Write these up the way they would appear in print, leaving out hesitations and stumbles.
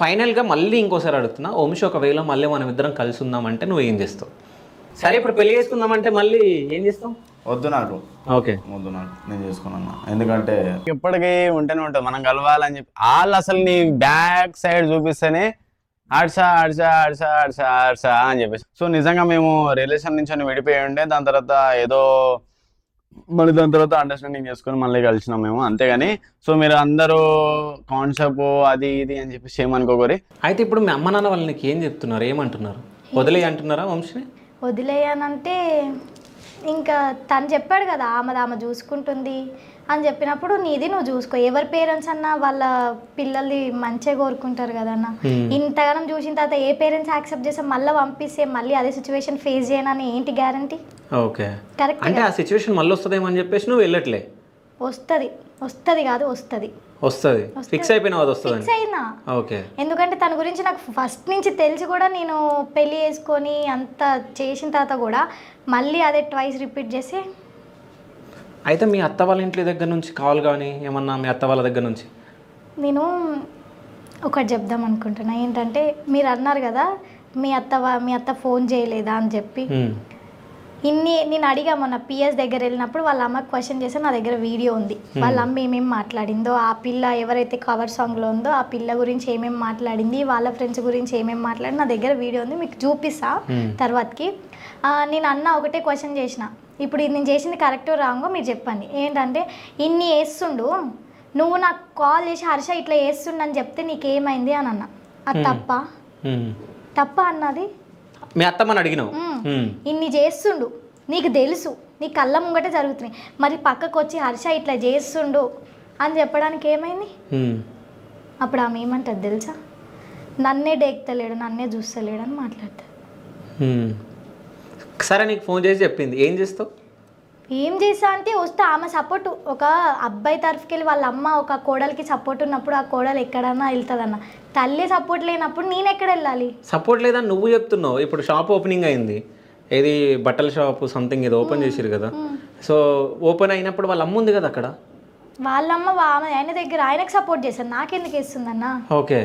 ఫైనల్గా మళ్ళీ ఇంకోసారి అడుగుతున్నా, వంశీ ఒకవేళ మళ్ళీ మనం ఇద్దరం కలిసి ఉందామంటే నువ్వు ఏం చేస్తావు? సరే ఇప్పుడు పెళ్లి చేసుకుందామంటే మళ్ళీ ఏం చేస్తావు? వద్దు నాకు, ఓకే వద్దు నాకు, నేను చేసుకున్నాను. ఎందుకంటే ఇప్పటికీ ఉంటేనే ఉంటుంది, మనం కలవాలని చెప్పి వాళ్ళు అసలు నీ బ్యాక్ సైడ్ చూపిస్తేనే ఆడ్సా ఆడ్సా ఆడ్సా ఆడ్సా ఆడ్సా అని చెప్పేసి. సో నిజంగా మేము రిలేషన్ నుంచి విడిపోయి ఉండే, దాని తర్వాత ఏదో మళ్ళీ దాని తర్వాత అండర్స్టాండింగ్ చేసుకొని మళ్ళీ కలిసినాం మేము, అంతేగాని సో మీరు అందరూ కాన్సెప్ట్ అది ఇది అని చెప్పేసి ఏమనుకోకరి. అయితే ఇప్పుడు మీ అమ్మ నాన్న వాళ్ళు నీకు ఏం చెప్తున్నారు, ఏమంటున్నారు? వదిలేయి అంటున్నారా వంశీని? వదిలేయనంటే ఇంకా తను చెప్పాడు కదా ఆమె చూసుకుంటుంది అని చెప్పినప్పుడు నీది నువ్వు చూసుకో. ఎవరి పేరెంట్స్ అన్నా వాళ్ళ పిల్లల్ని మంచిగా కోరుకుంటారు కదన్న. ఇంతగానం చూసిన తర్వాత ఏ పేరెంట్స్ యాక్సెప్ట్ చేస్తే మళ్ళీ పంపిస్తే మళ్ళీ అదే సిచ్యువేషన్ ఫేస్ చేయనని ఏంటి గ్యారంటీ? Okay correct. అంటే ఆ సిచ్యువేషన్ మళ్ళీ వస్తుందేమో అని చెప్పేసి నువ్వు వెళ్ళట్లే? వస్తుంది కాదు వస్తుంది. ఫిక్స్ అయిపోయినావు అది వస్తుంది? ఫిక్స్ అయినా. ఓకే. ఎందుకంటే తన గురించి నాకు ఫస్ట్ నుంచి తెలిసి కూడా నేను పెళ్లి చేసుకొని అంత చేసిన తర్వాత కూడా మళ్ళీ అదే ట్వైస్ రిపీట్ చేసి. అయితే మీ అత్త వాళ్ళ ఇంటి దగ్గర నుంచి కాల్ కానీ ఏమన్నా మీ అత్త వాళ్ళ దగ్గర నుంచి? నేను ఒకటి చెప్దాం అనుకుంటున్నా, ఏంటంటే మీరు అన్నారు కదా మీ అత్త ఫోన్ చేయలేదా అని చెప్పి. నేను అడిగా మొన్న పిఎస్ దగ్గర వెళ్ళినప్పుడు వాళ్ళ అమ్మకి క్వశ్చన్ చేస్తే నా దగ్గర వీడియో ఉంది. వాళ్ళ అమ్మ ఏమేమి మాట్లాడిందో, ఆ పిల్ల ఎవరైతే కవర్ సాంగ్లో ఉందో ఆ పిల్ల గురించి ఏమేమి మాట్లాడింది, వాళ్ళ ఫ్రెండ్స్ గురించి ఏమేమి మాట్లాడి నా దగ్గర వీడియో ఉంది, మీకు చూపిస్తా తర్వాతకి. నేను అన్న ఒకటే క్వశ్చన్ చేసిన, ఇప్పుడు నేను చేసింది కరెక్టో రాంగో మీరు చెప్పండి. ఏంటంటే ఇన్ని వేస్తుండు, నువ్వు నాకు కాల్ చేసి హర్ష ఇట్లా వేస్తుండని చెప్తే నీకేమైంది అని అన్న. అది తప్ప అన్నది? మీ అత్తమ్మని అడిగినావు? ఇన్ని చేస్తుండు, నీకు తెలుసు, నీ కళ్ళ ముంగటే జరుగుతున్నాయి, మరి పక్కకు వచ్చి హర్ష ఇట్లా చేస్తుండు అని చెప్పడానికి ఏమైంది? అప్పుడు ఆమె ఏమంటుంది తెలుసా, నన్నే డేక్తలేడు, నన్నే చూస్తలేడు అని మాట్లాడతాడు. సరే నీకు ఫోన్ చేసి చెప్పింది, ఏం చేస్తావు? ఏం చేసా అంటే వస్తే ఆమె సపోర్ట్, ఒక అబ్బాయి తరఫుకెళ్ళి వాళ్ళ అమ్మ ఒక కోడలికి సపోర్ట్ ఉన్నప్పుడు ఆ కోడలు ఎక్కడన్నా వెళ్తుందన్న. తల్లి సపోర్ట్ లేనప్పుడు నేను ఎక్కడ వెళ్ళాలి? సపోర్ట్ లేదని నువ్వు చెప్తున్నావు. ఇప్పుడు షాప్ ఓపెనింగ్ అయింది, ఏది బట్టల షాప్ సంథింగ్ ఏదో ఓపెన్ చేసిరు కదా. సో ఓపెన్ అయినప్పుడు వాళ్ళ అమ్మ ఉంది కదా అక్కడ. వాళ్ళమ్మ ఆయన దగ్గర ఆయనకు సపోర్ట్ చేశాను, నాకెందుకు వేస్తుందన్న? ఓకే.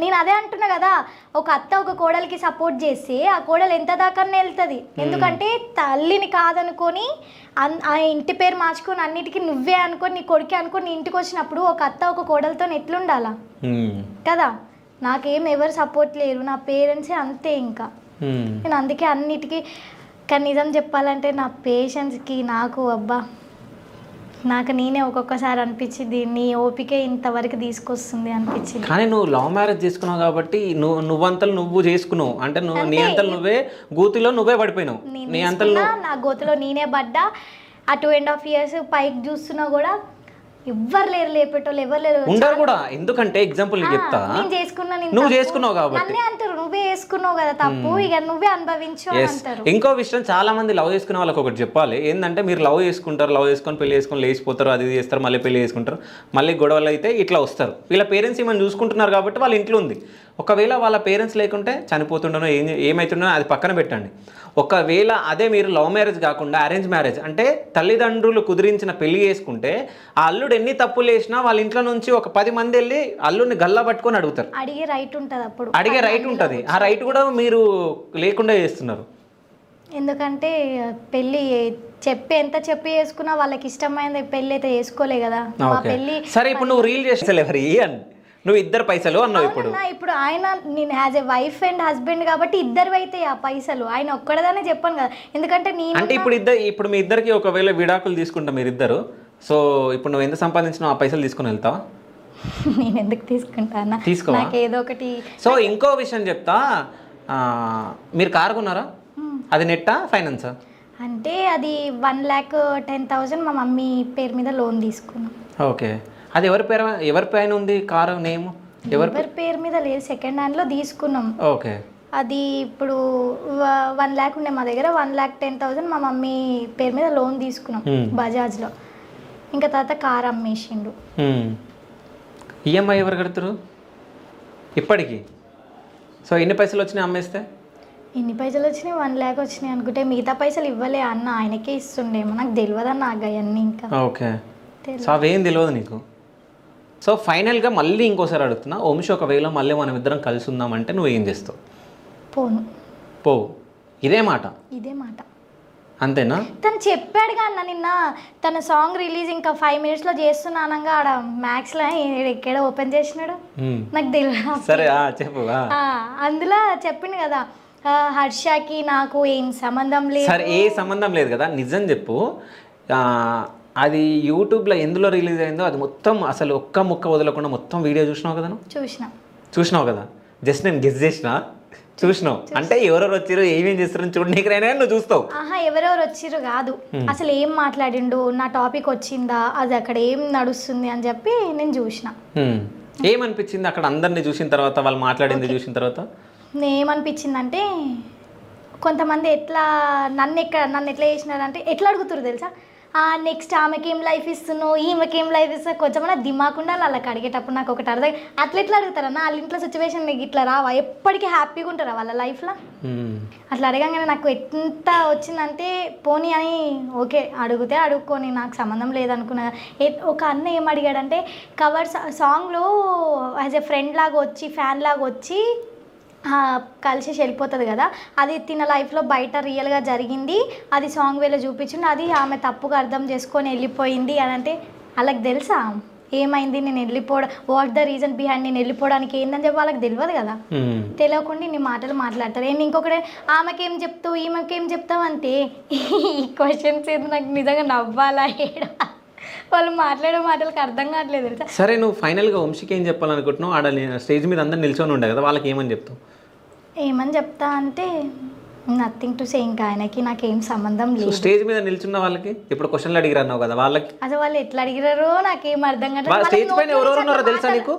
నేను అదే అంటున్నా కదా, ఒక అత్త ఒక కోడలికి సపోర్ట్ చేస్తే ఆ కోడలు ఎంత దాకానే వెళ్తుంది. ఎందుకంటే తల్లిని కాదనుకొని ఆ ఇంటి పేరు మార్చుకొని అన్నిటికీ నువ్వే అనుకొని నీ కొడుకే అనుకొని నీ ఇంటికి వచ్చినప్పుడు ఒక అత్త ఒక కోడలతో ఎట్లుండాలా కదా. నాకేం ఎవరు సపోర్ట్ లేరు, నా పేరెంట్సే అంతే. ఇంకా నేను అందుకే అన్నిటికీ. కానీ నిజం చెప్పాలంటే నా పేషెంట్స్కి నాకు అబ్బా నాకు నేనే ఒక్కొక్కసారి అనిపించింది, నీ ఓపికే ఇంతవరకు తీసుకొస్తుంది అనిపించింది. కానీ నువ్వు లవ్ మ్యారేజ్ చేసుకున్నావు కాబట్టి నువ్వంతలు నువ్వు చేసుకున్నావు అంటే నీ అంతలు నువ్వే గోతిలో నువ్వే పడిపోయినావు. నీ అంతలు నా గోతిలో నేనే పడ్డా. ఆ 2.5 years పైకి చూస్తున్నా కూడా ఎవ్వరు లేరు, లేపేటోళ్ళు ఎవరు లేరు, ఉండరు కూడా. ఎందుకంటే ఎగ్జాంపుల్ చెప్తా, నువ్వు చేసుకున్నావు కాబట్టి అంటారు, నువ్వే వేసుకున్నావు కదా తప్పు, ఇక నువ్వే అనుభవించు అంటారు. ఇంకో విషయం, చాలా మంది లవ్ చేసుకునే వాళ్ళకి ఒకటి చెప్పాలి, ఏంటంటే మీరు లవ్ చేసుకుంటారు, లవ్ చేసుకొని పెళ్లి చేసుకొని లేచిపోతారు, అది చేస్తారు, మళ్ళీ పెళ్లి చేసుకుంటారు, మళ్ళీ గొడవలు అయితే ఇట్లా వస్తారు. వీళ్ళ పేరెంట్స్ ఏమైనా చూసుకుంటున్నారు కాబట్టి వాళ్ళ ఇంట్లో ఉంది. ఒకవేళ వాళ్ళ పేరెంట్స్ లేకుంటే చనిపోతుండనో ఏమవుతుండో అది పక్కన పెట్టండి. ఒకవేళ అదే మీరు లవ్ మ్యారేజ్ కాకుండా అరేంజ్ మ్యారేజ్ అంటే తల్లిదండ్రులు కుదిరించిన పెళ్లి చేసుకుంటే ఆ అల్లుడు ఎన్ని తప్పులు వేసినా వాళ్ళ ఇంట్లో నుంచి ఒక 10 మంది వెళ్ళి అల్లుడిని గల్లా పట్టుకొని అడుగుతారు. అడిగే రైట్ ఉంటుంది, అప్పుడు అడిగే రైట్ ఉంటుంది. ఆ రైట్ కూడా మీరు లేకుండా చేస్తున్నారు. ఎందుకంటే పెళ్ళి ఎంత చెప్పి చేసుకున్నా వాళ్ళకి ఇష్టమైంది పెళ్ళి అయితే చేసుకోలే కదా. పెళ్ళి సరే ఇప్పుడు నువ్వు రీల్ చేసేసావు ఎవరు అని నువ్వు ఇద్దరు పైసలు అన్నావు. ఇప్పుడు ఆయన నేను as a wife and husband కాబట్టి ఇద్దరు అయితే ఆ పైసలు ఆయన ఒక్కడదానే చెప్పాను కదా. ఎందుకంటే నేను అంటే ఇప్పుడు మీ ఇద్దరికి ఒకవేళ విడాకులు తీసుకుంటా మీరిద్దరు, సో ఇప్పుడు నువ్వు ఎంత సంపాదించినా ఆ పైసలు తీసుకుని వెళ్తావా? నేను ఎందుకు తీసుకుంటానా, నాకు ఏదో ఒకటి. సో ఇంకో విషయం చెప్తా, మీరు కారు కొన్నారా? అది నెట్టా ఫైనాన్సా? అంటే అది 1,10,000 మా మమ్మీ పేరు మీద లోన్ తీసుకున్నాం. ఓకే. అది ఎవరి పైన ఉంది కారు నేమ్? ఎవరి పేరు మీద లేదు, సెకండ్ హ్యాండ్లో తీసుకున్నాం. ఓకే. అది ఇప్పుడు 1 lakh ఉండే మా దగ్గర, 1,10,000 మా మమ్మీ పేరు మీద లోన్ తీసుకున్నాం బజాజ్లో. ఇంకా తర్వాత కార్ అమ్మేసిండు. ఈఎంఐ ఎవరు కడతారు ఇప్పటికి? సో ఎన్ని పైసలు వచ్చినాయి అమ్మేస్తే? ఎన్ని పైసలు వచ్చినాయి? 1 lakh వచ్చినాయి అనుకుంటే. మిగతా పైసలు ఇవ్వలే అన్న, ఆయనకే ఇస్తుండేమో, నాకు తెలియదన్న అవన్నీ ఇంకా. ఓకే. సో అవేం తెలియదు నీకు? సో ఫైనల్గా మళ్ళీ ఇంకోసారి అడుగుతున్నా, వంశీ ఒకవేళ మళ్ళీ మనం ఇద్దరం కలిసి ఉందామంటే నువ్వు ఏం చేస్తావు? పోను. పోవు. ఇదే మాట? ఇదే మాట. అంతేనా? తను చెప్పాడుగా అన్న నిన్న, తన సాంగ్ రిలీజ్ ఇంకా 5 minutesలో చేస్తున్నానంగా ఆడ మ్యాక్స్లో ఎక్కడ ఓపెన్ చేసినాడు నాకు తెలియదు. సరే చెప్పు. అందులో చెప్పిండు కదా హర్షకి నాకు ఏం సంబంధం లేదు. సరే ఏ సంబంధం లేదు కదా, నిజం చెప్పు. అది యూట్యూబ్లో ఎందులో రిలీజ్ అయిందో అది మొత్తం అసలు ఒక్క ముక్క వదలకుండా మొత్తం వీడియో చూసినావు కదా? చూసినావు కదా? జస్ట్ నేను గెస్ చేసిన చూసినావు అంటే ఎవరెవరు వచ్చారు ఏమేం చేస్తారు చూడనీకరైనా నువ్వు చూస్తావు. ఎవరెవరు వచ్చిర్రు కాదు, అసలు ఏం మాట్లాడిండు, నా టాపిక్ వచ్చిందా, అది అక్కడ ఏం నడుస్తుంది అని చెప్పి నేను చూసిన. ఏమనిపించింది అక్కడ అందరినీ చూసిన తర్వాత, వాళ్ళు మాట్లాడింది చూసిన తర్వాత? ఏమనిపించిందంటే కొంతమంది నన్ను ఎట్లా చేసినారంటే ఎట్లా అడుగుతారు తెలుసా, నెక్స్ట్ ఆమెకి ఏం లైఫ్ ఇస్తున్నావు, ఈమెకి ఏం లైఫ్ ఇస్తావు, కొంచెం దిమాకుండా వాళ్ళకి అడిగేటప్పుడు నాకు ఒకటి అర్థం, అట్లా ఎట్లా అడుగుతారన్నా వాళ్ళ ఇంట్లో సిచ్యువేషన్ నీకు ఇట్లా రావా, ఎప్పటికీ హ్యాపీగా ఉంటారా వాళ్ళ లైఫ్లో? అట్లా అడగంగానే నాకు ఎంత వచ్చిందంటే పోనీ అని ఓకే అడిగితే అడుక్కొని నాకు సంబంధం లేదనుకున్నా. ఒక అన్న ఏం అడిగాడంటే కవర్ సాంగ్లో యాజ్ ఎ ఫ్రెండ్ లాగా వచ్చి ఫ్యాన్ లాగా వచ్చి కలిసి వెళ్ళిపోతుంది కదా, అది తిన లైఫ్లో బయట రియల్గా జరిగింది, అది సాంగ్ వేలో చూపించింది, అది ఆమె తప్పుగా అర్థం చేసుకొని వెళ్ళిపోయింది అని అంటే వాళ్ళకి తెలుసా ఏమైంది, నేను వెళ్ళిపోవడం వాట్ ద రీజన్ బిహైండ్ నేను వెళ్ళిపోవడానికి ఏందని చెప్పి వాళ్ళకి తెలియదు కదా. తెలియకుండా నీ మాటలు మాట్లాడతారు. ఇంకొకటి ఆమెకేం చెప్తావు ఈమెకేం చెప్తావు అంతే. ఈ క్వశ్చన్స్ ఏదో నాకు నిజంగా నవ్వాలా ఏడా, వాళ్ళు మాట్లాడే మాటలకు అర్థం కావట్లేదు తెలుసా. సరే నువ్వు ఫైనల్గా వంశీకి ఏం చెప్పాలనుకుంటున్నావు? ఆడ స్టేజ్ మీద అందరు నిల్చొని ఉండే కదా, వాళ్ళకి ఏమని చెప్తావు? ఏమని చెప్తా అంటే నథింగ్ టు సే, ఇంకా ఆయనకి నాకేం సంబంధం లేదు. స్టేజ్ మీద నిల్చున్న వాళ్ళకి ఇప్పుడు క్వశ్చన్లు అడిగిరన్నావు కదా, వాళ్ళకి అసలు వాళ్ళు ఎట్లా అడిగిరారో నాకేం అర్థం కావట్లేదు. స్టేజ్ పైన ఎవరెవరు ఉన్నారో తెలుసా నీకు?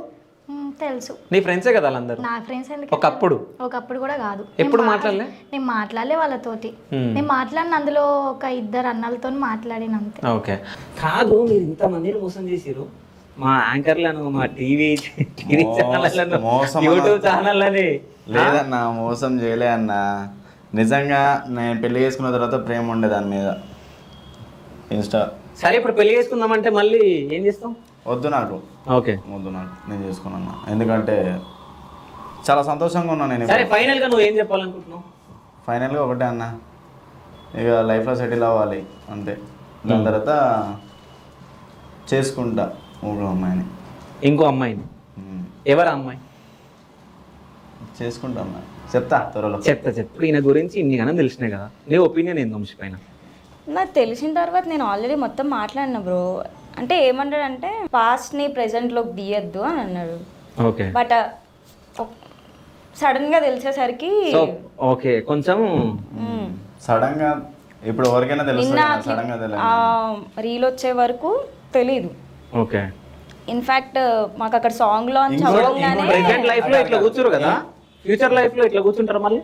తెలుసు. నీ ఫ్రెండ్సే కదా వాళ్ళందరూ? నా ఫ్రెండ్స్ ఎందుకు? ఒకప్పుడు కూడా కాదు. ఎప్పుడు మాట్లాడలే? నేను మాట్లాడలే వాళ్ళతోటి. నేను మాట్లాడిన అందులో ఒక 2 అన్నలతో మాట్లాడిన అంతే. ఓకే. కాదు మీరు ఇంతమందిని మోసం చేసిరు, మా యాంకర్లను, మా టీవీ ఛానళ్ళను, యూట్యూబ్ ఛానళ్ళని. లేదన్నా మోసం చేయలే అన్న, నిజంగా నేను పెళ్లి చేసుకున్న తర్వాత ప్రేమ ఉండే దాని మీద ఇన్స్టా. సరే ఇప్పుడు పెళ్లి చేసుకుందామంటే మళ్ళీ ఏం చేస్తాం? వద్దు నాకు. ఓకే వద్దు నాకు, నేను చేసుకున్నా ఎందుకంటే చాలా సంతోషంగా ఉన్నా నేను. సరే ఫైనల్గా నువ్వు ఏం చెప్పాలనుకుంటున్నావు? ఫైనల్గా ఒకటే అన్న, ఇక లైఫ్లో సెటిల్ అవ్వాలి అంతే. దాని తర్వాత చేసుకుంటా ఊళ్ళో అమ్మాయిని, ఇంకో అమ్మాయిని. ఎవరు అమ్మాయి? చేసుకుంటా అమ్మాయి, చెప్తా త్వరలో చెప్తా. ఈయన గురించి ఇన్ని గానం తెలిసినాయి కదా, నీ ఒపీనియన్ ఏంది వంశీ పైన? నాకు తెలిసిన తర్వాత నేను ఆల్రెడీ మొత్తం మాట్లాడిన బ్రో. అంటే ఏమన్నాడంటే పాస్ట్ని ప్రెజెంట్లోకి తీయద్దు అని అన్నాడు. ఓకే. బట్ సడన్గా తెలిసేసరికి ఓకే కొంచెం సడన్గా ఇప్పుడు ఎవరికైనా తెలుస్తుంది, సడన్గా తెలియదు. రీల్ వచ్చే వరకు తెలీదు. ఓకే. ఇన్ఫాక్ట్ మాకు అక్కడ సాంగ్ లాంచ్ అవ్వగానే ప్రెజెంట్ లైఫ్ లో ఇట్లా కూర్చోరు కదా, ఫ్యూచర్ లైఫ్ లో ఇట్లా కూర్చుంటారు మళ్ళీ?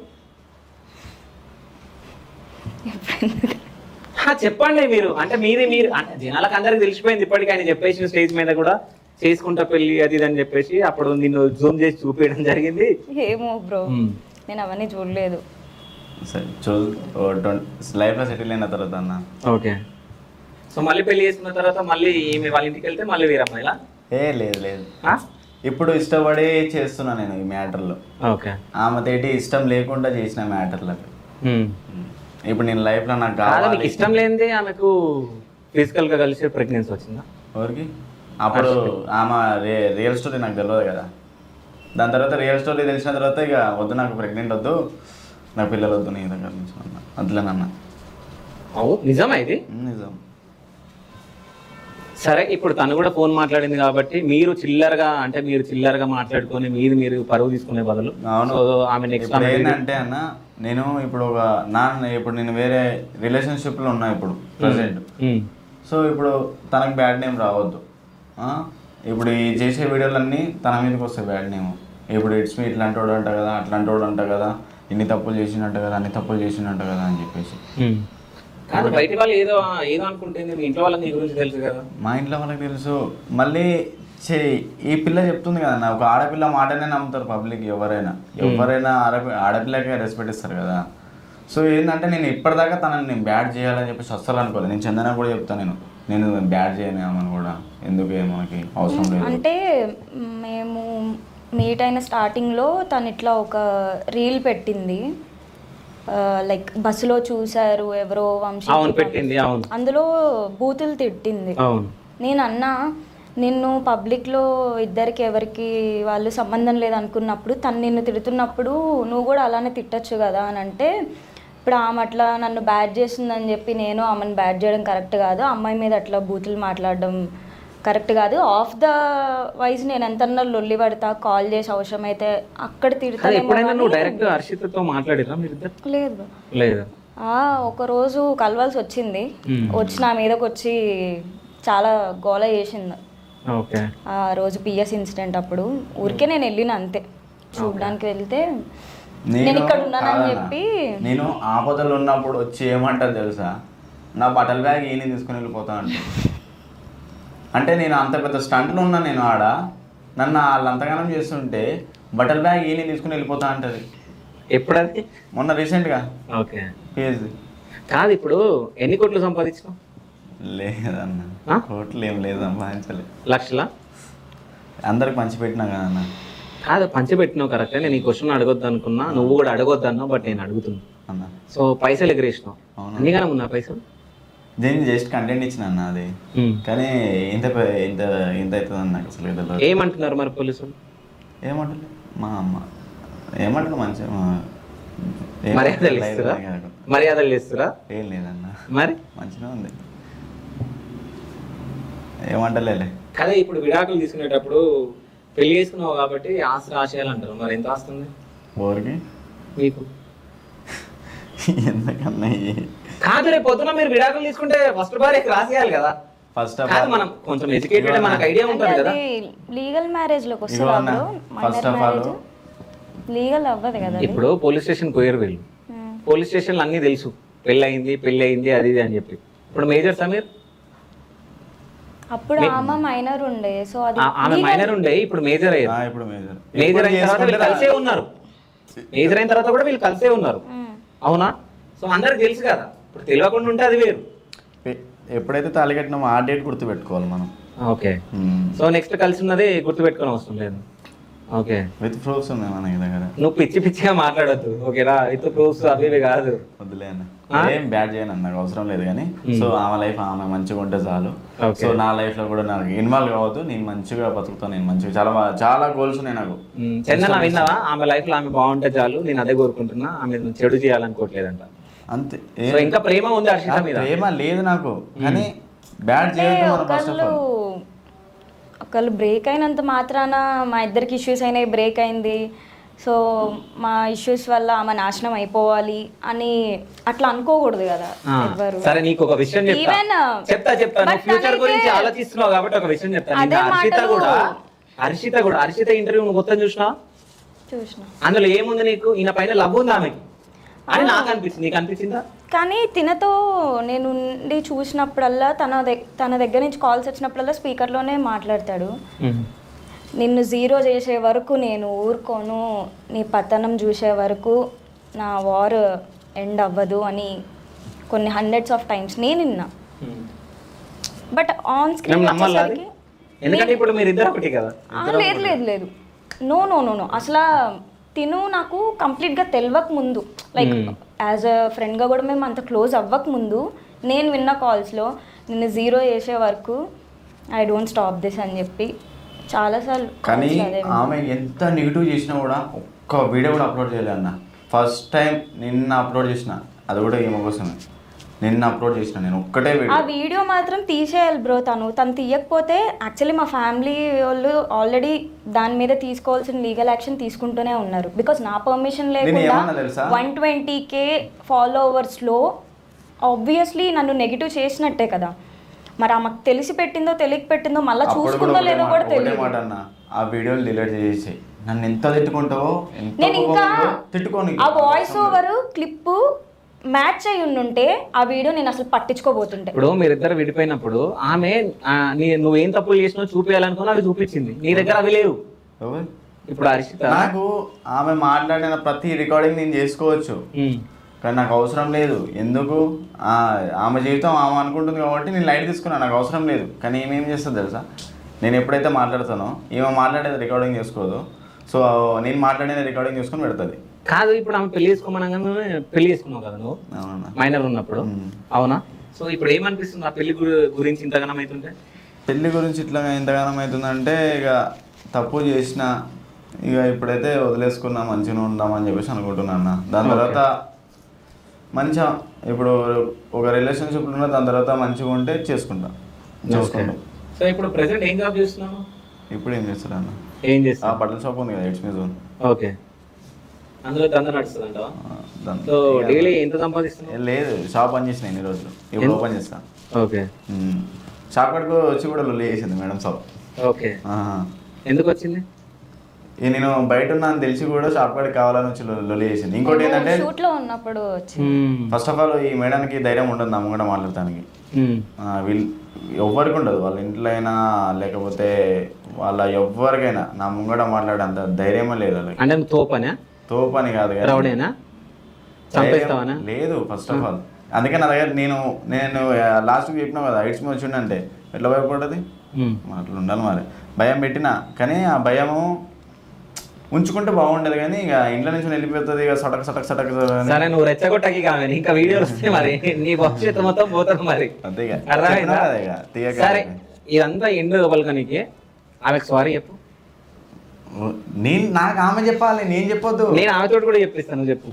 చెప్పండి మీరు, అంటే మీరు అంటే జనాలకు అందరికి తెలిసిపోయింది ఇప్పటికీ, ఆయన చెప్పేసి స్టేజ్ మీద కూడా చేసుకుంటా పెళ్ళి అది ఇది అని చెప్పేసి అప్పుడు నిన్ను జూమ్ చేసి చూపించడం జరిగింది. ఏమో బ్రో నేను అవన్నీ చూడలేదు. లైఫ్లో సెటిల్ అయిన తర్వాత అన్న. ఓకే. సో మళ్ళీ పెళ్లి చేసుకున్న తర్వాత మళ్ళీ వాళ్ళ ఇంటికి వెళ్తే మళ్ళీ వీరమ్మాయిలా? లేదు ఇప్పుడు ఇష్టపడి చేస్తున్నా నేను ఈ మ్యాటర్లో. ఓకే. ఆమె తేటి ఇష్టం లేకుండా చేసిన మ్యాటర్లకు ఇప్పుడు నేను లైఫ్లో నాకు కావాలి. ఇష్టం లేనిదే ఆమెకు ఫిజికల్ గా కలిసి ప్రెగ్నెన్సీ వచ్చిందా? ఎవరికి? అప్పుడు ఆమె రియల్ స్టోరీ నాకు తెలియదు కదా. దాని తర్వాత రియల్ స్టోరీ తెలిసిన తర్వాత ఇక వద్దు నాకు ప్రెగ్నెంట్ వద్దు, నాకు పిల్లలు వద్దు నీ దగ్గర నుంచి అన్న. అట్లనన్నా. నిజమా ఇది? నిజం. సరే ఇప్పుడు తను కూడా ఫోన్ మాట్లాడింది కాబట్టి మీరు చిల్లరగా మాట్లాడుకొని మీరు పరువు తీసుకునే బదులు ఆమె నెక్స్ట్ ఏంటంటే అన్న, నేను ఇప్పుడు ఇప్పుడు నేను వేరే రిలేషన్షిప్లో ఉన్నా ఇప్పుడు ప్రజెంట్. సో ఇప్పుడు తనకు బ్యాడ్ నేమ్ రావద్దు. ఇప్పుడు ఈ చేసే వీడియోలన్నీ తన మీదకి వస్తాయి బ్యాడ్ నేమ్. ఇప్పుడు ఇట్స్ మీ ఇట్లాంటి వాడు అంట కదా, అట్లాంటి వాడు అంట కదా, ఇన్ని తప్పులు చేసినట్టు కదా, అన్ని తప్పులు చేసినట్టు కదా అని చెప్పేసి. కానీ బయట వాళ్ళు ఏదో అనుకుంటే మీ ఇంట్లో వాళ్ళకి నీ గురించి తెలుసు కదా. మా ఇంట్లో వాళ్ళకి తెలుసు. మళ్ళీ ఈ పిల్ల చెప్తుంది కదన్న, ఒక ఆడపిల్ల మాటనే నమ్ముతారు పబ్లిక్. ఎవరైనా ఆడపిల్లకే రెస్పెక్ట్ ఇస్తారు కదా. సో ఏంటంటే నేను ఇప్పటిదాకా తనని బ్యాడ్ చేయాలని చెప్పేసి అస్సలు అనుకోలేదు. నేను చందన కూడా చెప్తాను, నేను బ్యాడ్ చేయను ఆమెను కూడా, ఎందుకు మనకి అవసరం లేదు. అంటే మేము మీట్ అయిన స్టార్టింగ్లో తను ఇట్లా ఒక రీల్ పెట్టింది, లైక్ బస్సులో చూశారు ఎవరో వంశీ పెట్టింది, అవును. అందులో బూతులు తిట్టింది. అవును. నేను అన్నా నిన్ను పబ్లిక్లో ఇద్దరికి ఎవరికి వాళ్ళు సంబంధం లేదనుకున్నప్పుడు తను నిన్ను తిడుతున్నప్పుడు నువ్వు కూడా అలానే తిట్టచ్చు కదా అని అంటే, ఇప్పుడు ఆమె అట్లా నన్ను బ్యాడ్ చేసిందని చెప్పి నేను ఆమెను బ్యాడ్ చేయడం కరెక్ట్ కాదు, అమ్మాయి మీద అట్లా బూతులు మాట్లాడడం కరెక్ట్ కాదు, ఆఫ్ ద వైజ్ నేను ఎంతన్నా లొల్లి పడతా, కాల్ చేసి అవసరమైతే అక్కడ తిడతా. ఎప్పుడైనా నువ్వు డైరెక్ట్ హర్షితతో మాట్లాడిరా మీరు? లేదు లేదు. ఒక రోజు కలవాల్సి వచ్చింది, వచ్చి నా మీదకి వచ్చి చాలా గోల చేసింది. ఆ రోజు పిఎస్ ఇన్సిడెంట్ అప్పుడు ఊరికే నేను వెళ్ళిన అంతే, చూడడానికి వెళ్తే నేను ఇక్కడ ఉన్నానని చెప్పి. నేను ఆపదలు ఉన్నప్పుడు వచ్చి ఏమంటారు తెలుసా, నా బట్టల బ్యాగ్ ఈయన తీసుకుని వెళ్ళిపోతా అంటే నేను అంత పెద్ద స్టంట్లో ఉన్నా, నేను ఆడ నన్ను వాళ్ళు అంతగానం చేస్తుంటే బట్టల బ్యాగ్ ఈయన తీసుకుని వెళ్ళిపోతా అంటది. ఎప్పుడది? మొన్న రీసెంట్గా. ఓకే. పిఎస్ది కాదు, ఇప్పుడు ఎన్ని కోట్లు సంపాదించావు? లేదన్న, కోట్లు ఏం లేదు, సంపాదించలేదు. లక్షలా? అందరికి పంచి పెట్టినా కదా అన్న. కాదు, పంచిపెట్టినావు కరెక్టే, నేను ఈ క్వశ్చన్ అడగొద్దు అనుకున్నా, నువ్వు కూడా అడగొద్దు అన్నావు, బట్ నేను అడుగుతున్నా అన్న. సో పైసలు ఎగరేసినావు, అందుకనే ఉన్నా పైసలు. దీన్ని జస్ట్ కంటెంట్ ఇచ్చిన అన్న అది, కానీ ఇంత ఇంత ఇంత అవుతుంది అన్న నాకు అసలు. ఏమంటున్నారు మరి పోలీసులు? ఏమంటారు మా అమ్మ ఏమంటారు, మంచిగా మర్యాదలు చేస్తురా? ఏం లేదన్న, మరి మంచిగా ఉంది, ఏమంటలే. కదా ఇప్పుడు విడాకులు తీసుకునేటప్పుడు పెళ్లి చేసుకున్నావు కాబట్టి ఆస్తి రాసేయాలి అంటారు, మరి ఎంత వస్తుంది ఊరికి మీకు? ఎందుకన్నా కాదు, రేపు పొద్దున మీరు విడాకులు తీసుకుంటే ఫస్ట్ భార్యకి రాసేయాలి కదా. ఫస్ట్ ఆఫ్ ఆల్ మనం కొంచెం ఎడ్యుకేటెడ్, మనకు ఐడియా ఉంటుంది కదా. లీగల్ మ్యారేజ్ లోకి వస్తుంది, ఫస్ట్ ఆఫ్ ఆల్ లీగల్ అవ్వదు కదా. ఇప్పుడు పోలీస్ స్టేషన్ పోయారు వీళ్ళు, పోలీస్ స్టేషన్లో అన్నీ తెలుసు, పెళ్ళి అయింది అది ఇది అని చెప్పి. ఇప్పుడు మేజర్ సమీర్ అప్పుడు ఆమె మైనర్ ఉండే, సో అది ఆమె మైనర్ ఉండే, ఇప్పుడు మేజర్ అయ్యారు. ఇప్పుడు మేజర్ అయిన తర్వాత వీళ్ళు కలిసే ఉన్నారు, మేజర్ అయిన తర్వాత కూడా వీళ్ళు కలిసే ఉన్నారు, అవునా? సో అందరికి తెలుసు కదా, ఇప్పుడు తెలియకుండా ఉంటే అది వేరు. ఎప్పుడైతే తాళి కట్టినామో ఆ డేట్ గుర్తు పెట్టుకోవాలి మనం. ఓకే. సో నెక్స్ట్ కలిసి ఉన్నది గుర్తు పెట్టుకోని అవసరం లేదు. ఓకే, విత్ ప్రూఫ్స్ ఉన్నాయి మన దగ్గర. నువ్వు పిచ్చిగా మాట్లాడద్దు, ఓకేనా? విత్ ప్రూఫ్స్ అవి ఇవి కాదు. వద్దులే అన్న, ఏం బ్యాడ్ చేయను అన్న, నాకు అవసరం లేదు. కానీ సో ఆమె లైఫ్ ఆమె మంచిగా ఉంటే చాలు. సో నా లైఫ్ లో కూడా నాకు ఇన్వాల్వ్ కావద్దు, నేను మంచిగా బతుకుతాను, నేను మంచిగా చాలా గోల్స్ ఉన్నాయి నాకు. చందన విన్నావా? ఆమె లైఫ్ లో ఆమె బాగుంటే చాలు, నేను అదే కోరుకుంటున్నా, ఆమె చెడు చేయాలనుకోవట్లేదంట. అంతే. ఇంకా ప్రేమ ఉంది హర్షిత మీద? ప్రేమ లేదు నాకు, కానీ బ్యాడ్ చేయొద్దు. ఒకళ్ళు బ్రేక్ అయినంత మాత్రాన మా ఇద్దరికి ఇష్యూస్ అయినాయి, బ్రేక్ అయింది, సో మా ఇష్యూస్ వల్ల ఆమె నాశనం అయిపోవాలి అని అట్లా అనుకోకూడదు కదా ఎవరు. సరే, నీకు ఒక విషయం చెప్తా. ఫ్యూచర్ గురించి ఆలోచిస్తున్నావు కాబట్టి ఒక విషయం చెప్తాను. హర్షిత ఇంటర్వ్యూ నువ్వు మొత్తం చూసినా? అందులో ఏముంది నీకు? ఈయన పైన లవ్ ఉంది ఆమెకి అని నాకు అనిపించింది, నీకు అనిపించిందా? కానీ తినతో నేను చూసినప్పుడల్లా తన దగ్గర నుంచి కాల్స్ వచ్చినప్పుడల్లా స్పీకర్లోనే మాట్లాడతాడు. నిన్ను జీరో చేసే వరకు నేను ఊరుకోను, నీ పతనం చూసే వరకు నా వార్ ఎండ్ అవ్వదు అని కొన్ని హండ్రెడ్స్ ఆఫ్ టైమ్స్ నేను విన్నా. బట్ ఆన్ స్క్రీన్ వచ్చేసరికి లేదు, నో అసలు తిను నాకు కంప్లీట్గా తెలియక ముందు, లైక్ యాజ్ అ ఫ్రెండ్గా కూడా మేము అంత క్లోజ్ అవ్వక ముందు నేను విన్న కాల్స్లో నిన్ను జీరో చేసే వరకు ఐ డోంట్ స్టాప్ దిస్ అని చెప్పి చాలాసార్లు. కానీ ఆమె ఎంత నెగిటివ్ చేసినా కూడా ఒక్క వీడియో కూడా అప్లోడ్ చేయలేదు అన్న. ఫస్ట్ టైం నిన్న అప్లోడ్ చేసిన, అది కూడా ఏమో కోసమే నిన్న అప్లోడ్ చేసిన నేను ఒక్కటే వీడియో. ఆ వీడియో మాత్రం తీసేయాలి బ్రో. తను తీయకపోతే యాక్చువల్లీ మా ఫ్యామిలీ వాళ్ళు ఆల్రెడీ దాని మీద తీసుకోవాల్సిన లీగల్ యాక్షన్ తీసుకుంటూనే ఉన్నారు. బికాస్ నా పర్మిషన్ లేకుండా 120K ఫాలోవర్స్లో ఆబ్వియస్లీ నన్ను నెగిటివ్ చేసినట్టే కదా. మరి ఆమెకు తెలిసి పెట్టిందో తెలియక పెట్టిందో మళ్ళీ చూసుకుందో లేదో కూడా తెలియదు. ఆ వీడియోలు డిలీట్ చేసి నన్ను ఎంత తిట్టుకుంటావో, నేను ఇంకా ఆ వాయిస్ ఓవర్ క్లిప్ మ్యాచ్ అయి ఉంటే ఆ వీడియో నేను అసలు పట్టించుకోబోతుంటే. ఇప్పుడు మీరిద్దరు విడిపోయినప్పుడు ఆమె నువ్వేం తప్పులు చేసినా చూపించాలనుకున్నా అవి చూపించింది, నీ దగ్గర అవి లేవు. ఇప్పుడు హర్షిత నాకు ఆమె మాట్లాడిన ప్రతి రికార్డింగ్ నేను చేసుకోవచ్చు, కానీ నాకు అవసరం లేదు. ఎందుకు ఆమె జీవితం ఆమె అనుకుంటుంది కాబట్టి నేను లైట్ తీసుకున్నాను, నాకు అవసరం లేదు. కానీ ఈమె ఏం చేస్తుంది తెలుసా, నేను ఎప్పుడైతే మాట్లాడతానో ఈమె మాట్లాడేది రికార్డింగ్ చేసుకోదు. సో నేను మాట్లాడేది రికార్డింగ్ చేసుకొని పెడుతుంది. కాదు, ఇప్పుడు ఆమె పెళ్లి చేసుకోమనగానే పెళ్లి చేసుకున్నావు కదా నువ్వు అవునా? మైనర్ ఉన్నప్పుడు, అవునా? సో ఇప్పుడు ఏమనిపిస్తుంది ఆ పెళ్లి గురించి ఇంతగానం అవుతుంటే? పెళ్లి గురించి ఇట్లా ఎంతగానం అవుతుందంటే, ఇక తప్పు చేసిన ఇక ఇప్పుడైతే వదిలేసుకున్నా మంచిగా ఉందామని చెప్పేసి అనుకుంటున్నా. దాని తర్వాత మంచిగా ఇప్పుడు ఒక రిలేషన్షిప్లో ఉన్న దాని తర్వాత మంచిగా ఉంటే చేసుకుంటాం. సో ఇప్పుడు ప్రెసెంట్ ఏం జాబ్ చేస్తున్నాను? ఇప్పుడు ఏం చేస్తాడు అన్న, ఏం చేస్తా? బట్టల షాప్ ఉంది కదా, ఇట్స్ మీ జోన్. ఓకే, అందులో దందా నడుస్తుంది అంటావా? సో డైలీ ఎంత సంపాదిస్తున్నావు? లేదు, షాప్ పని చేసిన ఎన్ని రోజులు, ఇప్పుడు ఓపెన్ చేస్తాను. ఓకే, షాప్ కడుకు వచ్చి కూడా లొల్లి చేసింది మేడం షాప్. ఓకే, ఎందుకు వచ్చింది? నేను బయట ఉన్నా అని తెలిసి కూడా షాప్ కాడికి కావాలని వచ్చి లొల్లి చేసింది. ఇంకోటి ఏంటంటే షూట్ లో ఉన్నప్పుడు ఫస్ట్ ఆఫ్ ఆల్ ఈ మేడానికి ధైర్యం ఉండదు నమ్మ కూడా మాట్లాడటానికి. వీళ్ళు ఎవ్వరికి ఉండదు, వాళ్ళ ఇంట్లో అయినా లేకపోతే వాళ్ళ ఎవ్వరికైనా నా ముంగడ మాట్లాడే అంత ధైర్యమే లేదు వాళ్ళకి. అంటే తోపనా? తోపని కాదు కదా, లేదు ఫస్ట్ ఆఫ్ ఆల్. అందుకే నా దగ్గర నేను లాస్ట్కి చెప్పినా కదా, ఐట్స్ మీద వచ్చిండంటే ఎట్లా భయపడ్డది, అట్లా ఉండాలి మరి. భయం పెట్టినా కానీ ఆ భయము ఉంచుకుంటే బాగుండదు, కానీ ఇక ఇంట్లో నుంచి వెళ్ళిపోతుంది ఇక సటక్ సటక్ సటక్. సరే, నువ్వు రెచ్చగొట్టకి కావాలి, ఇంకా వీడియోలు వస్తే మరి నీ భవిష్యత్తు మొత్తం పోతుంది మరి. అంతే ఇక. అర్థమైందా? సరే, ఇక ఇదంతా ఎండు పలకనికి ఆమెకు సారీ చెప్పు. నాకు ఆమె చెప్పాలి, నేను చెప్పొద్దు. నేను ఆమె తోటి కూడా చెప్పిస్తాను, చెప్పు.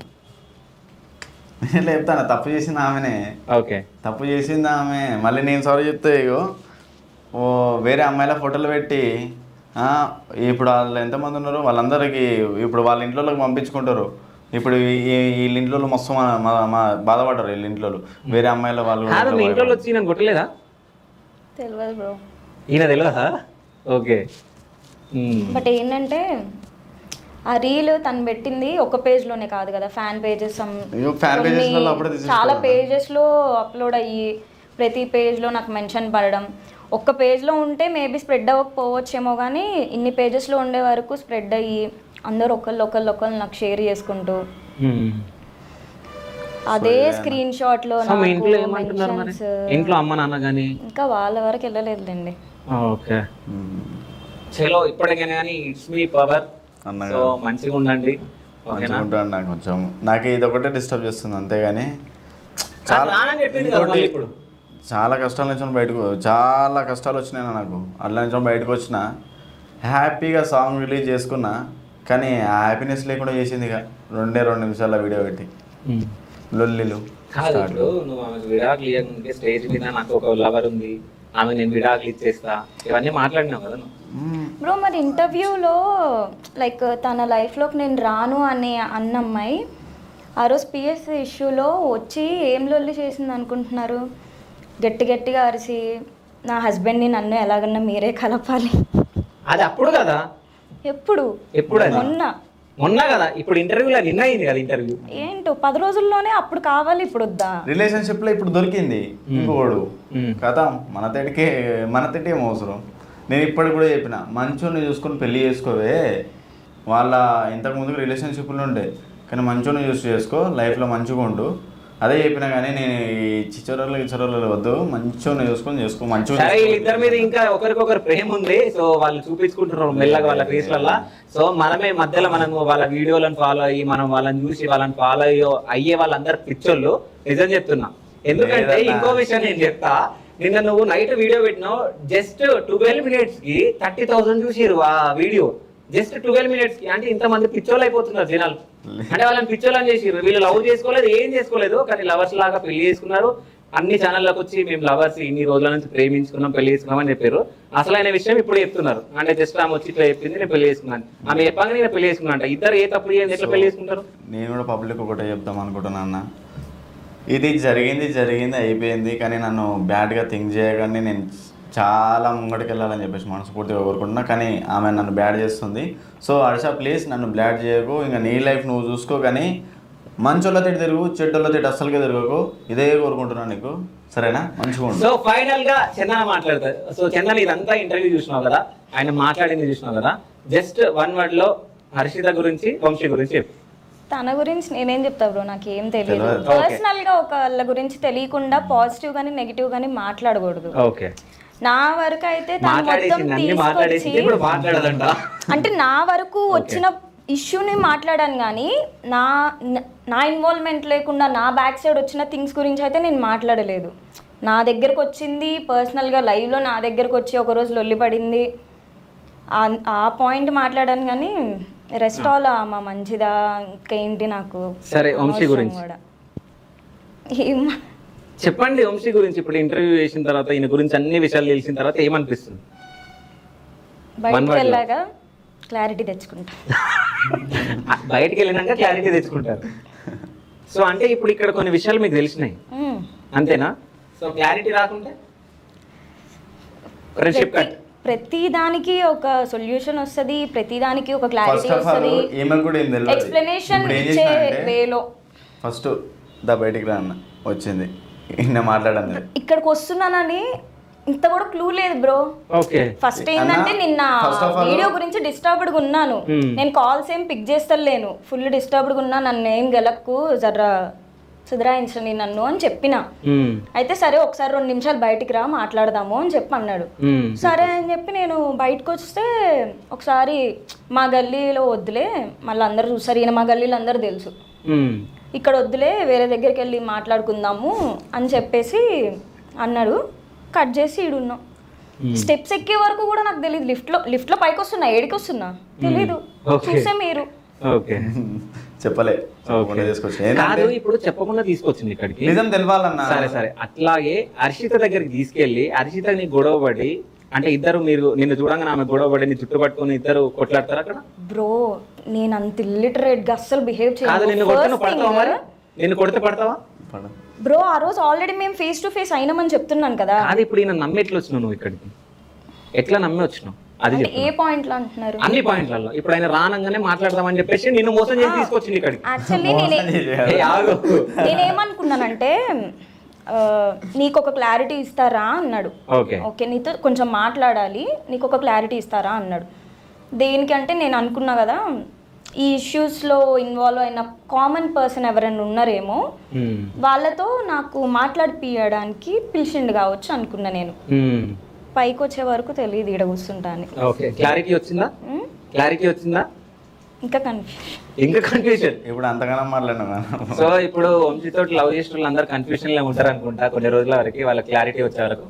నేను చెప్తాను, తప్పు చేసింది ఆమెనే. ఓకే, తప్పు చేసింది ఆమె. మళ్ళీ నేను సారీ చెప్తే ఇగో వేరే అమ్మాయిల ఫోటోలు పెట్టి ఇప్పుడు వాళ్ళు ఎంతమంది ఉన్నారో వాళ్ళందరికీ ఇప్పుడు వాళ్ళ ఇంట్లోకి పంపించుకుంటారు. ఇప్పుడు వీళ్ళ ఇంట్లో మస్తు బాధపడ్డారు వీళ్ళ ఇంట్లో వేరే అమ్మాయిల వాళ్ళు. మీ ఇంట్లో వచ్చి నేను కొట్టలేదా? తెలియదు బ్రో. ఈయన తెలియదా? ఓకే, బట్ ఏంటంటే ఆ రీల్ తను పెట్టింది ఒక పేజ్ లోనే కాదు కదా, ఫ్యాన్ పేజెస్ చాలా పేజెస్ లో అప్లోడ్ అయ్యి ప్రతి పేజ్ లో నాకు మెన్షన్ పడడం. ఒక్క పేజ్లో ఉంటే మేబీ స్ప్రెడ్ అవ్వకపోవచ్చేమో, కానీ ఇన్ని పేజెస్లో ఉండే వరకు స్ప్రెడ్ అయ్యి అందరూ ఒకళ్ళు నాకు షేర్ చేసుకుంటూ అదే స్క్రీన్ షాట్ లో ఇంట్లో అమ్మ నాన్న కానీ ఇంకా వాళ్ళ వరకు వెళ్ళలేదులేండి. ఓకే, చలో ఇప్పటికైనా కానీ ఇట్స్ మీ పవర్, సో మంచిగా ఉండండి. నాకు కొంచెం నాకు ఇది ఒకటే డిస్టర్బ్ చేస్తుంది అంతేగాని చాలా కష్టాల నుంచి చాలా కష్టాలు వచ్చినాయి నాకు. అట్లా నుంచి బయటకు వచ్చిన హ్యాపీగా సాంగ్ రిలీజ్ చేసుకున్నా, కానీ ఆ హ్యాపీనెస్ లేకుండా చేసింది ఇక 2 నిమిషాల వీడియో పెట్టి లొల్లిలు. నువ్వు ఆమెకు విడాకులు ఇవ్వకుంటే స్టేజ్ మీద నాకు ఒక లవర్ ఉంది, ఆమె నేను విడాకులు ఇచ్చేస్తా, ఇవన్నీ మాట్లాడినావు కదా బ్రో. మరి ఇంటర్వ్యూలో లైక్ తన లైఫ్లోకి నేను రాను అనే అన్నమ్మాయి ఆ రోజు పిఎస్ ఇష్యూలో వచ్చి ఏం లొల్లి చేసింది అనుకుంటున్నారు? గట్టిగా అరిసి నా హస్బెండ్ని నన్ను ఎలాగన్నా మీరే కలపాలి. అది అప్పుడు కదా, ఎప్పుడు మొన్న కదా, ఇప్పుడు ఇంటర్వ్యూలో నిన్న అయింది కదా ఇంటర్వ్యూ. ఏంటో 10 రోజుల్లోనే అప్పుడు కావాలి, ఇప్పుడు వద్దా? రిలేషన్షిప్ లో ఇప్పుడు దొరికింది ఇంకోడు కదా, మన తేటి ఏం అవసరం. నేను ఇప్పటికి కూడా చెప్పిన, మంచోని చూసుకొని పెళ్లి చేసుకోవే. వాళ్ళ ఇంతకు ముందుకు రిలేషన్షిప్లో ఉండే, కానీ మంచోని చూసి చేసుకో, లైఫ్లో మంచిగా ఉండు. అదే చెప్పినా కానీ నేను ఈ చిచ్చరోళ్ళు వద్దు, మంచిగా చూసుకొని చేసుకో. మంచిగా ఇద్దరి మీద ఇంకా ఒకరికొకరు ప్రేమ ఉంది, సో వాళ్ళు చూపించుకుంటున్నారు మెల్లగా వాళ్ళ ఫేస్లల్లా. సో మనమే మధ్యలో మనము వాళ్ళ వీడియోలను ఫాలో అయ్యి మనం వాళ్ళని చూసి వాళ్ళని ఫాలో అయ్యే వాళ్ళందరూ పిచ్చోళ్ళు. నిజం చెప్తున్నా, ఎందుకంటే ఇంకో విషయం నేను చెప్తా. నిన్న నువ్వు నైట్ వీడియో పెట్టినావు, జస్ట్ 12 minutes కి 30,000 చూసిరు ఆ వీడియో. జస్ట్ 12 minutes కి. అంటే ఇంతమంది పిచ్చోళ్ళు అయిపోతున్నారు జనాలు. అంటే వాళ్ళని పిచ్చోళ్ళని చేసిర్రు. వీళ్ళు లవ్ చేసుకోలేదు, ఏం చేసుకోలేదు, కానీ లవర్స్ లాగా పెళ్లి చేసుకున్నారు. అన్ని ఛానళ్ళకి వచ్చి మేము లవర్స్ ఇన్ని రోజుల నుంచి ప్రేమించుకున్నాం, పెళ్లి చేసుకున్నాం అని చెప్పారు. అసలైన విషయం ఇప్పుడు చెప్తున్నారు. అంటే జస్ట్ ఆమె వచ్చి ఇట్లా చెప్పింది, నేను పెళ్లి చేసుకున్నాను, ఆమె చెప్పాక నేను పెళ్లి చేసుకున్నా అంట. ఇద్దరు ఏ తప్పు చేయండి, ఎట్లా పెళ్లి చేసుకుంటారు? నేను కూడా పబ్లిక్ ఒకటే చెప్తాం అనుకుంటున్నా అన్న, ఇది జరిగింది అయిపోయింది. కానీ నన్ను బ్యాడ్గా థింక్ చేయగానే నేను చాలా ముంగటికి వెళ్ళాలని చెప్పేసి మనస్ఫూర్తిగా కోరుకుంటున్నా, కానీ ఆమె నన్ను బ్యాడ్ చేస్తుంది. సో హర్ష ప్లీజ్ నన్ను బ్యాడ్ చేయకు, ఇంకా నీ లైఫ్ నువ్వు చూసుకో, కానీ మంచోళ్ళతో తిరుగు, చెడ్డోళ్ళతో అస్సలుగా తిరగకు. ఇదే కోరుకుంటున్నాను నీకు, సరేనా? మంచిగా. సో ఫైనల్ గా చందన మాట్లాడతారు. సో చందన ఇదంతా ఇంటర్వ్యూ చూసినావు కదా, ఆయన మాట్లాడింది చూసినావు కదా, జస్ట్ 1 word లో హర్షిత గురించి, వంశీ గురించి చెప్పు. తన గురించి నేనేం చెప్తా బ్రో, నాకేం తెలియదు. తెలియదు. పర్సనల్ గా ఒకళ్ళ గురించి తెలియకుండా పాజిటివ్ గానీ నెగిటివ్ గానీ మాట్లాడకూడదు. ఓకే, నా వరకు అయితే తను మొత్తం మాట్లాడేసింది అన్ని మాట్లాడేసి తీసుకొచ్చి ఇప్పుడు మాట్లాడదంట. అంటే నా వరకు వచ్చిన ఇష్యూని మాట్లాడాను కానీ నా నా ఇన్వాల్వ్మెంట్ లేకుండా నా బ్యాక్ సైడ్ వచ్చిన థింగ్స్ గురించి అయితే నేను మాట్లాడలేదు. నా దగ్గరకు వచ్చింది పర్సనల్గా లైవ్లో నా దగ్గరకు వచ్చి ఒకరోజు లొల్లి పడింది, ఆ పాయింట్ మాట్లాడాను కానీ రెస్ట్ ఆల్ మా మంచిదా ఇంకేంటి నాకు సరే, వంశీ గురించి కూడా చెప్పండి. వంశీ గురించి ఇప్పుడు ఇంటర్వ్యూ చేసిన తర్వాత ఈయన గురించి అన్ని విషయాలు తెలిసిన తర్వాత ఏమనిపిస్తుంది? బయటకు వెళ్ళాక క్లారిటీ తెచ్చుకుంటా. బయటికి వెళ్ళినాక క్లారిటీ తెచ్చుకుంటారు. సో అంటే ఇప్పుడు ఇక్కడ కొన్ని విషయాలు మీకు తెలిసినాయి అంతేనా? సో క్లారిటీ రాకుంటే ఫ్రెండ్షిప్ కట్. ప్రతి దానికి ఒక సొల్యూషన్ వస్తుంది, ప్రతి దానికి ఒక క్లారిటీ ఫస్ట్ ఆఫ్ ఆల్ వస్తుంది, ఈమె కూడా ఏం తెలియదు. ఎక్స్ప్లెనేషన్ ఇప్పుడు ఏం ఇచ్చే చేసినా అంటే వేలో. ఫస్ట్ బయటికి రా అన్న వచ్చింది ఈయన మాట్లాడండి. ఇక్కడికి వస్తున్నానని ఇంత కూడా క్లూ లేదు బ్రో. ఓకే, ఫస్ట్ ఏంటంటే నిన్న first of all- వీడియో గురించి డిస్టర్బ్డ్ గా ఉన్నాను. నేను కాల్స్ ఏం పిక్ చేస్తలేను, ఫుల్ డిస్టర్బ్డ్ గా ఉన్నా, నన్ను ఏం గెలక్కు జర్రా సుధరాయించండి నన్ను అని చెప్పిన. అయితే సరే ఒకసారి 2 నిమిషాలు బయటికి రా మాట్లాడదాము అని చెప్పి అన్నాడు. సరే అని చెప్పి నేను బయటకు వస్తే ఒకసారి మా గల్లీలో వద్దులే, మళ్ళీ అందరూ చూసారు, ఈయన మా గల్లీలో అందరూ తెలుసు, ఇక్కడ వద్దులే వేరే దగ్గరికి వెళ్ళి మాట్లాడుకుందాము అని చెప్పేసి అన్నాడు. కట్ చేసి ఈడున్నాం. స్టెప్స్ ఎక్కే వరకు కూడా నాకు తెలియదు. లిఫ్ట్లో పైకి వస్తున్నా, ఏడికి వస్తున్నా తెలీదు. చూసే మీరు ఓకే చెప్పలే తీసుకొచ్చి కాదు, ఇప్పుడు చెప్పకుండా తీసుకొచ్చింది ఇక్కడికి. నిజం తెలవాలన్నా. సరే సరే, అట్లాగే హర్షిత దగ్గరికి తీసుకెళ్లి హర్షిత నీ గొడవ పడి అంటే ఇద్దరు మీరు నిన్ను చూడంగానే ఆమె గొడవ పడి నీ చుట్టు పట్టుకుని ఇద్దరు కొట్లాడతారు అక్కడ? బ్రో నేను అంత ఇల్లిటరేట్ గా అస్సలు బిహేవ్ కాదు, నిన్ను కొడితే నువ్వు పడతావా? మరి చేయను. నిన్ను కొడితే పడతావా? బ్రో ఆ రోజు ఆల్రెడీ మేము ఫేస్ టు ఫేస్ అయినామని చెప్తున్నాను కదా. అది ఇప్పుడు ఈయన నమ్మి ఎట్లా వచ్చినావు నువ్వు ఇక్కడికి? ఎట్లా నమ్మి వచ్చినావు అది అంటే చెప్పు. ఏ పాయింట్ లో అంటున్నారు? అన్ని పాయింట్లలో ఇప్పుడు ఆయన రానంగానే మాట్లాడదామని చెప్పేసి నిన్ను మోసం చేసి తీసుకొచ్చింది ఇక్కడికి. యాక్చువల్లీ ఏయ్, ఆగు. నేనేమనుకున్నానంటే నీకు ఒక క్లారిటీ ఇస్తారా అన్నాడు. ఓకే నీతో కొంచెం మాట్లాడాలి, నీకు ఒక క్లారిటీ ఇస్తారా అన్నాడు. దేనికంటే నేను అనుకున్నా కదా ఈ ఇష్యూస్లో ఇన్వాల్వ్ అయిన కామన్ పర్సన్ ఎవరైనా ఉన్నారేమో వాళ్ళతో నాకు మాట్లాడిపియడానికి పిలిచిండు కావచ్చు అనుకున్నా. నేను పైకి వచ్చే వరకు తెలియదు ఈడ కూర్చుంటా అని. క్లారిటీ వచ్చిందా? క్లారిటీ వచ్చిందా? ఇంకా కన్ఫ్యూజన్. ఇప్పుడు అంతగానో మాట్లాడినా. సో ఇప్పుడు వంశీతో లవ్ చేసిన వాళ్ళు అందరు కన్ఫ్యూజన్ లో ఉంటారు అనుకుంటా కొన్ని రోజుల వరకు, వాళ్ళ క్లారిటీ వచ్చే వరకు.